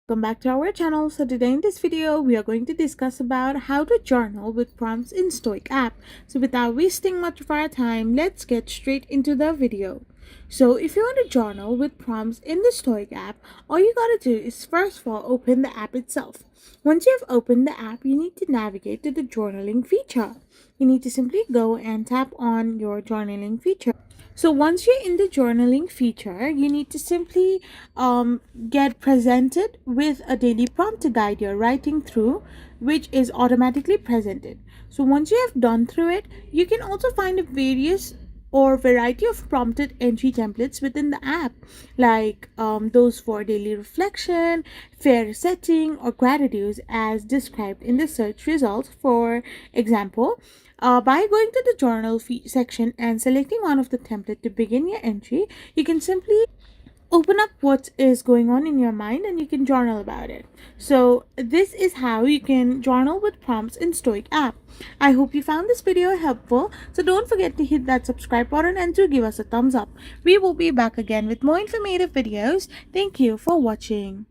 Welcome back to our channel. So today in this video we are going to discuss about how to journal with prompts in Stoic app. So without wasting much of our time, let's get straight into the video. So if you want to journal with prompts in the Stoic app, all you gotta do is first of all open the app itself. Once you have opened the app, you need to navigate to the journaling feature. You need to simply go and tap on your journaling feature. So once you're in the journaling feature, you need to simply get presented with a daily prompt to guide your writing through, which is automatically presented. So once you have done through it, you can also find a various or variety of prompted entry templates within the app, like those for daily reflection, fair setting, or gratitude as described in the search results. For example, by going to the journal section and selecting one of the template to begin your entry, you can simply open up what is going on in your mind and you can journal about it. So this is how you can journal with prompts in Stoic app. I hope you found this video helpful. So don't forget to hit that subscribe button and to give us a thumbs up. We will be back again with more informative videos. Thank you for watching.